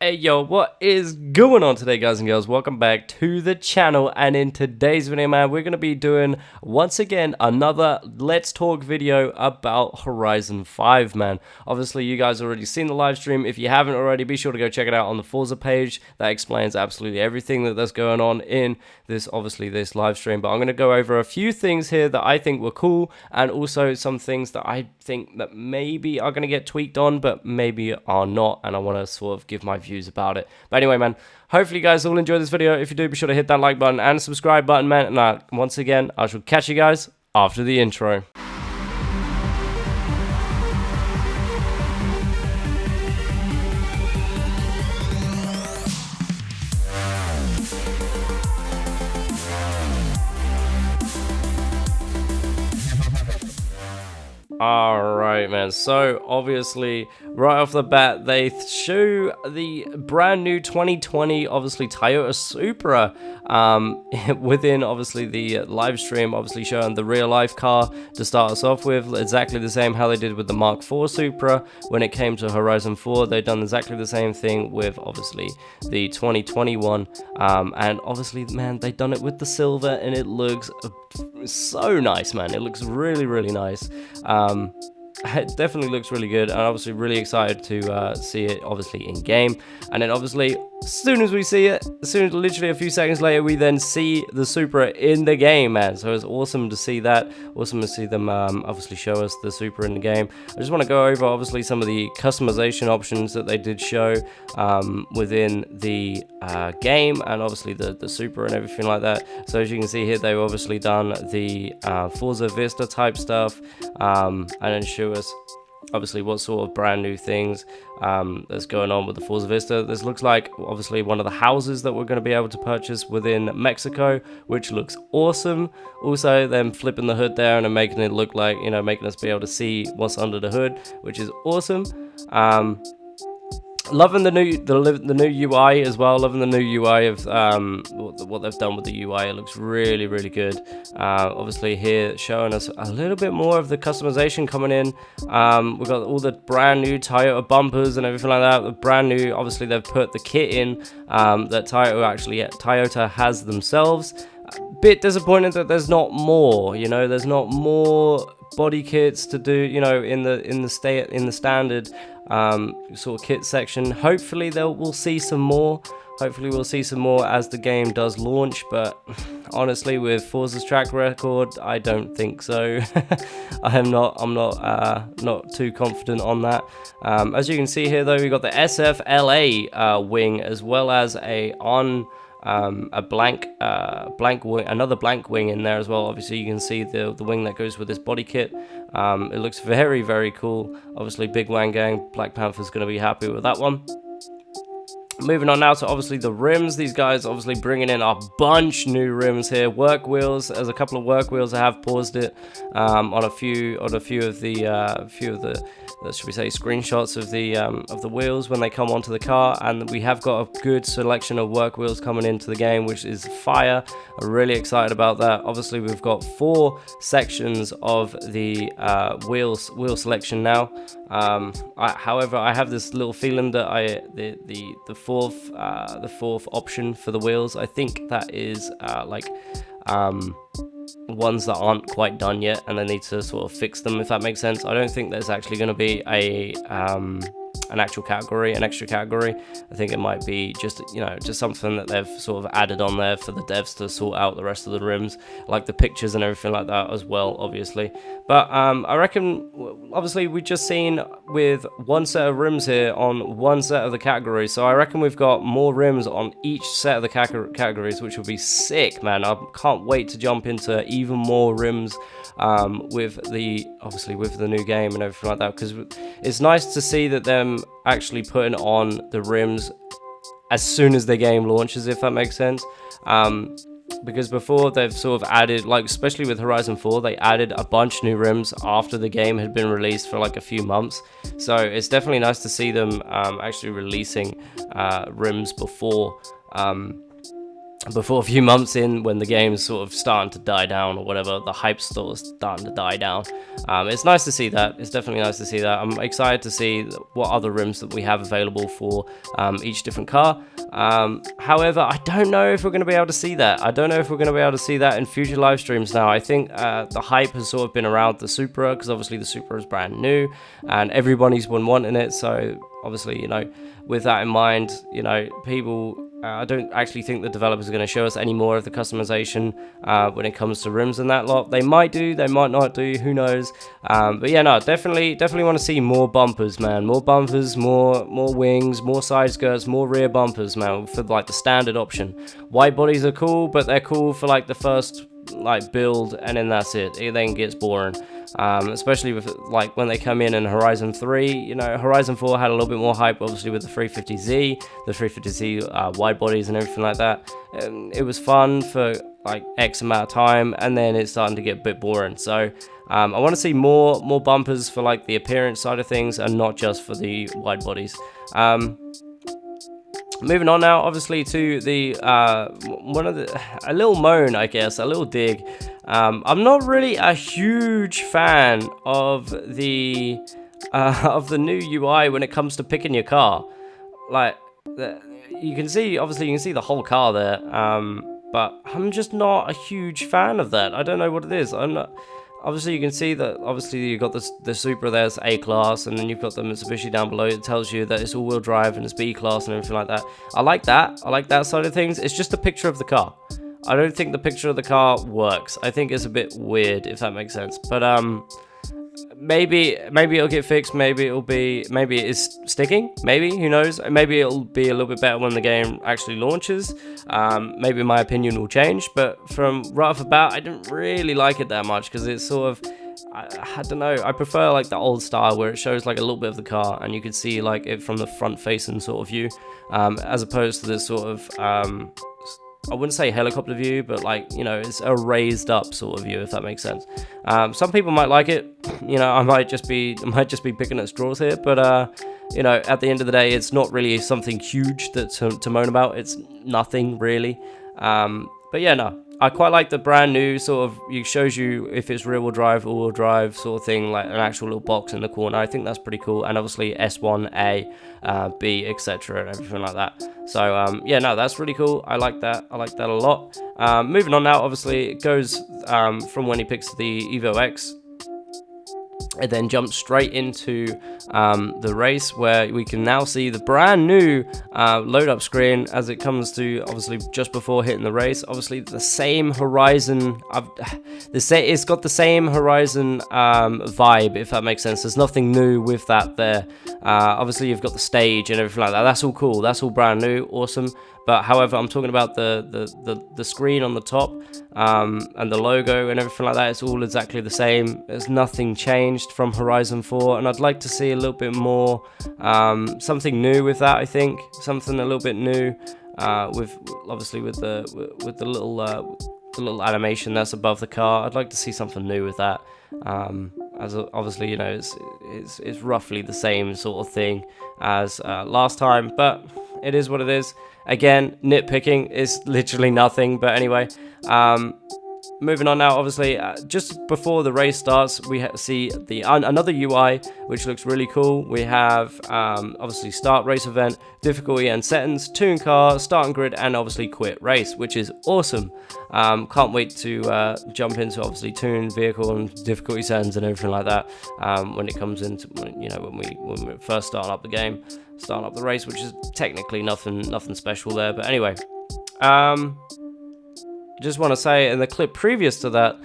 Hey yo, what is going on today, guys and girls? Welcome back to the channel, and in today's video, man, we're going to be doing once again another Let's Talk video about Horizon 5, man. Obviously, you guys already seen the live stream. If you haven't already, be sure to go check it out on the Forza page. That explains absolutely everything that's going on in this live stream. But I'm going to go over a few things here that I think were cool, and also some things that I think that maybe are going to get tweaked on, but maybe are not, and I want to sort of give my views about it. But anyway, man, hopefully you guys all enjoy this video. If you do, be sure to hit that like button and subscribe button, man. And once again, I shall catch you guys after the intro. Alright, man, so obviously right off the bat they show the brand new 2020 obviously Toyota Supra within obviously the live stream, obviously showing the real life car to start us off with, exactly the same how they did with the Mark IV Supra when it came to Horizon 4. They've done exactly the same thing with obviously the 2021 and obviously, man, they've done it with the silver and it looks so nice, man. It looks really nice. It definitely looks really good, and obviously really excited to see it obviously in game. And then obviously as soon as we see it, literally a few seconds later, we then see the Supra in the game, man. So it's awesome to see that, awesome to see them obviously show us the Supra in the game. I just want to go over obviously some of the customization options that they did show within the game, and obviously the Supra and everything like that. So as you can see here, they've obviously done the Forza Vista type stuff, and then show us obviously what sort of brand new things that's going on with the Forza Vista. This looks like obviously one of the houses that we're going to be able to purchase within Mexico, which looks awesome. Also them flipping the hood there and making it look like, you know, making us be able to see what's under the hood, which is awesome. Loving the new UI as well. Loving the new UI of what they've done with the UI. It looks really good. Obviously here showing us a little bit more of the customization coming in. We've got all the brand new Toyota bumpers and everything like that. The brand new, obviously they've put the kit in that Toyota has themselves. Bit disappointed that there's not more. You know, there's not more body kits to do. You know, in the standard sort of kit section. Hopefully we'll see some more. Hopefully we'll see some more as the game does launch, but honestly, with Forza's track record, I don't think so. I'm not too confident on that. As you can see here, though, we got the SFLA wing, as well as another blank wing in there as well. Obviously you can see the wing that goes with this body kit. It looks very cool. Obviously Big Wang Gang, Black Panther's going to be happy with that one. Moving on now to obviously the rims. These guys obviously bringing in a bunch new rims here. Work wheels. There's a couple of work wheels. I have paused it on a few of the should we say screenshots of the wheels when they come onto the car, and we have got a good selection of work wheels coming into the game, which is fire. I'm really excited about that. Obviously we've got 4 sections of the wheel selection now. However, I have this little feeling that the fourth option for the wheels, I think that is ones that aren't quite done yet, and they need to sort of fix them, if that makes sense. I don't think there's actually going to be an extra category. I think it might be just something that they've sort of added on there for the devs to sort out the rest of the rims, like the pictures and everything like that as well, obviously. But I reckon, obviously we just seen with one set of rims here on one set of the categories, so I reckon we've got more rims on each set of the categories, which would be sick, man. I can't wait to jump into even more rims with the new game and everything like that, because it's nice to see that them actually putting on the rims as soon as the game launches, if that makes sense. Because before they've sort of added, like especially with Horizon 4, they added a bunch new rims after the game had been released for like a few months. So it's definitely nice to see them actually releasing rims before before a few months in, when the game's sort of starting to die down or whatever, the hype's sort of starting to die down. It's nice to see that. It's definitely nice to see that. I'm excited to see what other rims that we have available for each different car. However, I don't know if we're going to be able to see that. I don't know if we're going to be able to see that in future live streams now. I think the hype has sort of been around the Supra, because obviously the Supra is brand new and everybody's been wanting it. So obviously, you know, with that in mind, you know, people... I don't actually think the developers are going to show us any more of the customization when it comes to rims and that lot. They might do, they might not do, who knows. But yeah, no, definitely want to see more bumpers, man. More bumpers, more wings, more side skirts, more rear bumpers, man, for like the standard option. Wide bodies are cool, but they're cool for like the first like build, and then that's it. It then gets boring. Especially with like when they come in Horizon 3, you know, Horizon 4 had a little bit more hype, obviously with the 350Z, the 350Z wide bodies and everything like that. It was fun for like X amount of time, and then it's starting to get a bit boring. So I want to see more bumpers for like the appearance side of things, and not just for the wide bodies. Moving on now, obviously, to the a little moan, I guess, a little dig. I'm not really a huge fan of the new UI when it comes to picking your car. Like, you can see, obviously, you can see the whole car there. But I'm just not a huge fan of that. I don't know what it is. I'm not. Obviously, you can see that, obviously, you've got the Supra there's A-Class, and then you've got the Mitsubishi down below. It tells you that it's all-wheel drive and it's B-Class and everything like that. I like that. I like that side of things. It's just a picture of the car. I don't think the picture of the car works. I think it's a bit weird, if that makes sense. But maybe it'll get fixed. Maybe it is sticking. Maybe, who knows? Maybe it'll be a little bit better when the game actually launches. Maybe my opinion will change. But from right off the bat, I didn't really like it that much, because it's sort of, I don't know. I prefer like the old style where it shows like a little bit of the car and you can see like it from the front facing sort of view, as opposed to this sort of I wouldn't say helicopter view, but like, you know, it's a raised up sort of view, if that makes sense. Some people might like it. You know, I might just be picking at straws here, but you know, at the end of the day, it's not really something huge to moan about. It's nothing really. But yeah, no, I quite like the brand new sort of, it shows you if it's rear wheel drive, all wheel drive sort of thing, like an actual little box in the corner. I think that's pretty cool. And obviously S1, A, B, etc. and everything like that. So yeah, no, that's really cool. I like that. I like that a lot. Moving on now, obviously it goes from when he picks the Evo X. It then jumps straight into the race, where we can now see the brand new load up screen as it comes to, obviously, just before hitting the race. Obviously, the same Horizon, it's got the same Horizon vibe, if that makes sense. There's nothing new with that there. Obviously, you've got the stage and everything like that. That's all cool. That's all brand new, awesome. But however, I'm talking about the screen on the top and the logo and everything like that. It's all exactly the same. There's nothing changed from Horizon 4, and I'd like to see a little bit more, something new with that. I think something a little bit new with obviously with the little animation that's above the car. I'd like to see something new with that. As obviously, you know, it's roughly the same sort of thing as last time, but it is what it is. Again, nitpicking is literally nothing, but anyway, moving on now, obviously, just before the race starts, we see another UI, which looks really cool. We have, obviously, start race event, difficulty and settings, tune car, starting grid, and obviously quit race, which is awesome. Can't wait to jump into, obviously, tune, vehicle, and difficulty settings and everything like that when it comes into, you know, when we first start up the game. Starting up the race, which is technically nothing special there, but anyway, just want to say in the clip previous to that,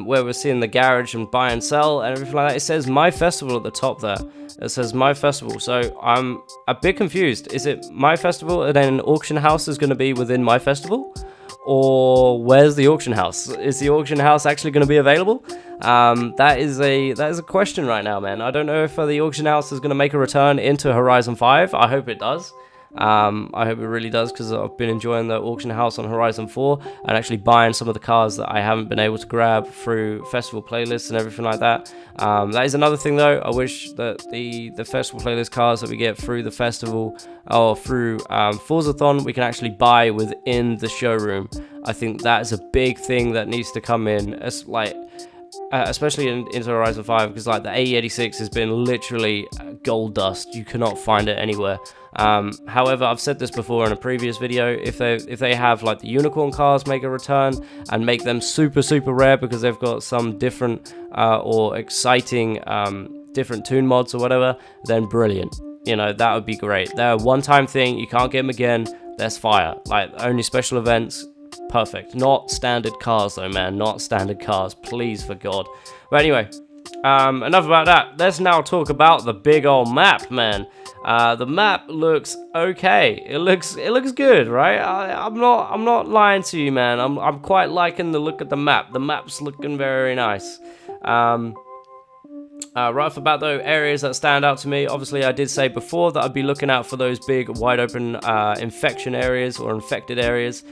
where we're seeing the garage and buy and sell and everything like that, it says My Festival at the top there. It says My Festival, so I'm a bit confused. Is it My Festival and then an auction house is going to be within My Festival? Or where's the auction house? Is the auction house actually going to be available? That is a question right now, man. I don't know if the auction house is going to make a return into Horizon 5. I hope it does. I hope it really does, because I've been enjoying the auction house on Horizon 4 and actually buying some of the cars that I haven't been able to grab through festival playlists and everything like that. That is another thing though. I wish that the festival playlist cars that we get through the festival or through Forzathon, we can actually buy within the showroom. I think that is a big thing that needs to come in. It's like, especially into Horizon 5, because like the AE86 has been literally gold dust. You cannot find it anywhere. However, I've said this before in a previous video, if they have like the unicorn cars make a return and make them super rare because they've got some different or exciting different tune mods or whatever, then brilliant. You know, that would be great. They're a one-time thing, you can't get them again. That's fire. Like, only special events. Perfect. Not standard cars though, man. Not standard cars, please, for God. But anyway, enough about that. Let's now talk about the big old map, man. The map looks okay. It looks good, right? I'm not lying to you, man. I'm quite liking the look of the map. The map's looking very nice. Right off the bat though, areas that stand out to me, obviously I did say before that I'd be looking out for those big wide open infection areas or infected areas.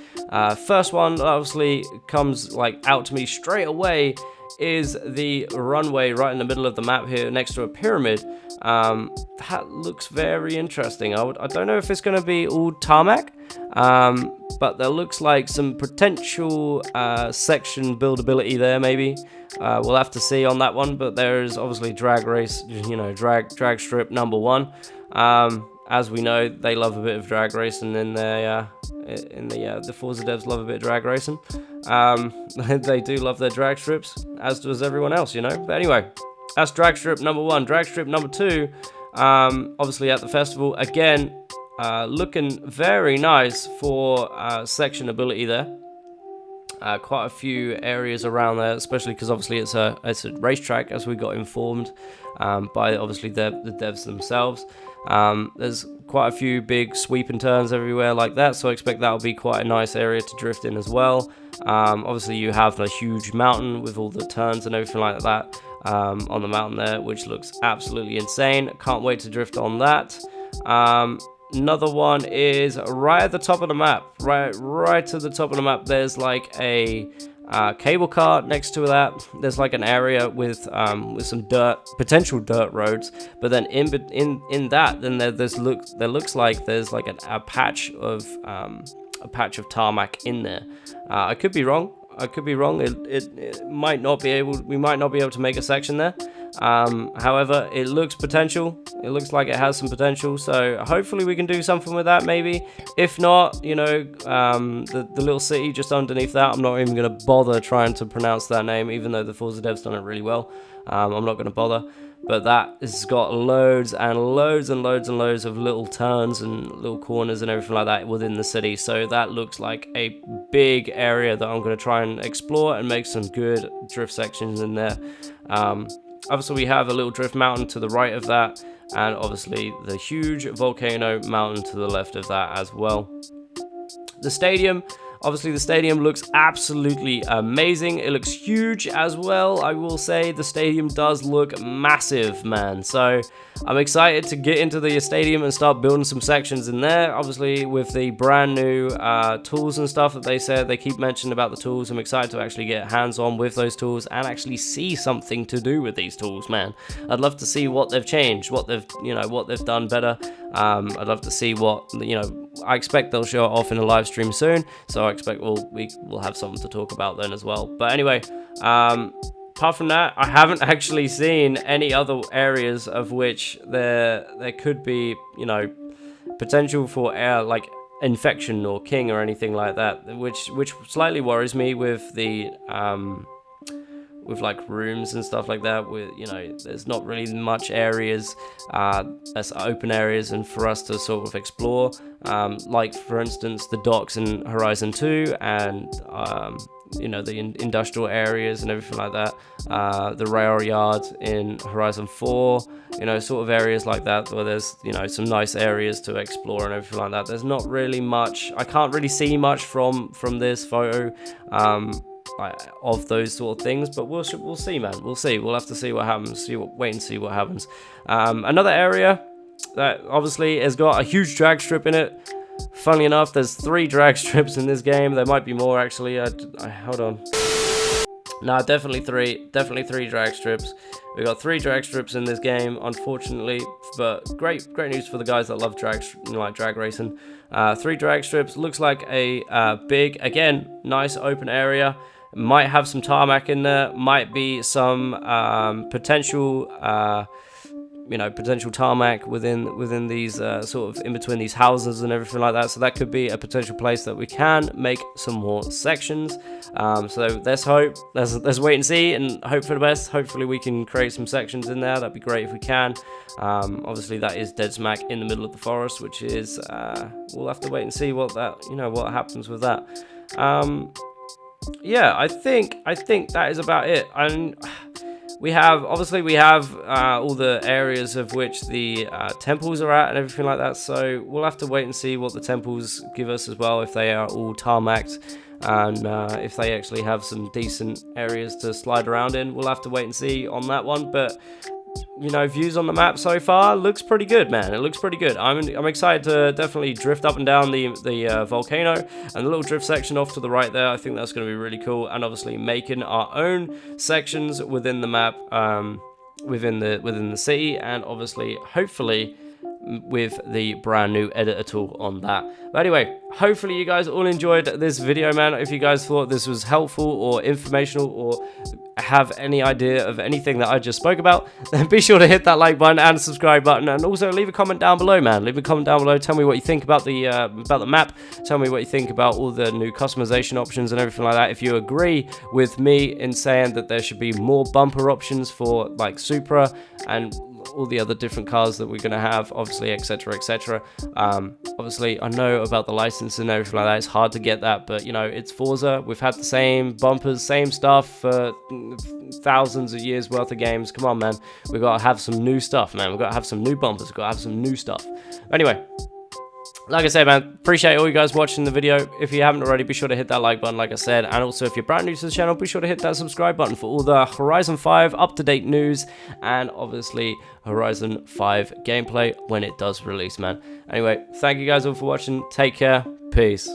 First one obviously comes like out to me straight away is the runway right in the middle of the map here next to a pyramid. That looks very interesting. I don't know if it's going to be all tarmac, but there looks like some potential section buildability there maybe. We'll have to see on that one, but there is obviously drag race, you know, drag strip number 1. As we know, they love a bit of drag racing in the Forza devs love a bit of drag racing. They do love their drag strips, as does everyone else, you know. But anyway, that's drag strip number 1. Drag strip number 2, obviously at the festival again, looking very nice for section ability there. Quite a few areas around there, especially because obviously it's a racetrack, as we got informed by obviously the devs themselves. There's quite a few big sweep and turns everywhere like that, so I expect that'll be quite a nice area to drift in as well. Obviously you have the huge mountain with all the turns and everything like that on the mountain there, which looks absolutely insane. Can't wait to drift on that. Another one is right at the top of the map, right to the top of the map. There's like a cable car next to that. There's like an area with some potential dirt roads, but then in that, then there looks like there's like a patch of tarmac in there. I could be wrong. It might not be able. We might not be able to make a section there. However, it looks potential. It looks like it has some potential. So hopefully we can do something with that. Maybe. If not, you know, the little city just underneath that. I'm not even gonna bother trying to pronounce that name, even though the Forza devs done it really well. I'm not gonna bother. But that has got loads and loads and loads and loads of little turns and little corners and everything like that within the city. So that looks like a big area that I'm going to try and explore and make some good drift sections in there. Obviously, we have a little drift mountain to the right of that, and obviously the huge volcano mountain to the left of that as well. The stadium. Obviously, the stadium looks absolutely amazing. It looks huge as well. I will say the stadium does look massive, man. So I'm excited to get into the stadium and start building some sections in there. Obviously, with the brand new tools and stuff that they said, they keep mentioning about the tools. I'm excited to actually get hands-on with those tools and actually see something to do with these tools, man. I'd love to see what they've changed, what they've done better. I'd love to see what, I expect they'll show it off in a live stream soon, so I expect we'll have something to talk about then as well. But anyway, apart from that, I haven't actually seen any other areas of which there could be, potential for like infection or king or anything like that, which slightly worries me with the with like rooms and stuff like that, with there's not really much areas as open areas and for us to sort of explore, like for instance the docks in Horizon 2 and the industrial areas and everything like that, the rail yard in Horizon 4, sort of areas like that where there's some nice areas to explore and everything like that. There's not really much. I can't really see much from this photo of those sort of things, but we'll see, man. We'll see. We'll have to see what happens. Wait and see what happens. Another area that obviously has got a huge drag strip in it. Funnily enough, there's 3 drag strips in this game. There might be more actually. Hold on. Nah, definitely 3 drag strips. We got 3 drag strips in this game, unfortunately, but great news for the guys that love drag racing. 3 drag strips. Looks like a big, again, nice open area. Might have some tarmac in there. Might be some potential potential tarmac within these sort of in between these houses and everything like that. So that could be a potential place that we can make some more sections. So let's hope, let's wait and see and hope for the best. Hopefully we can create some sections in there. That'd be great if we can. Obviously that is dead smack in the middle of the forest, which is we'll have to wait and see what happens with that. Yeah, I think that is about it. And we have all the areas of which the temples are at and everything like that, so we'll have to wait and see what the temples give us as well, if they are all tarmacked and if they actually have some decent areas to slide around in. We'll have to wait and see on that one, but views on the map so far looks pretty good, man. It looks pretty good. I'm excited to definitely drift up and down the volcano, and the little drift section off to the right there. I think that's going to be really cool, and obviously making our own sections within the map, within the city, and obviously hopefully with the brand new editor tool on that. But anyway, hopefully you guys all enjoyed this video, man. If you guys thought this was helpful or informational or have any idea of anything that I just spoke about, then be sure to hit that like button and subscribe button, and also leave a comment down below, man. Leave a comment down below. Tell me what you think about the map. Tell me what you think about all the new customization options and everything like that. If you agree with me in saying that there should be more bumper options for like Supra and all the other different cars that we're going to have, obviously, etc, etc. Obviously I know about the license and everything like that. It's hard to get that, but it's Forza. We've had the same bumpers, same stuff for thousands of years worth of games. Come on, man, we got to have some new stuff, man. We've got to have some new bumpers, we've got to have some new stuff. Anyway, like I said, man, appreciate all you guys watching the video. If you haven't already, be sure to hit that like button, like I said. And also, if you're brand new to the channel, be sure to hit that subscribe button for all the Horizon 5 up-to-date news and obviously Horizon 5 gameplay when it does release, man. Anyway, thank you guys all for watching. Take care. Peace.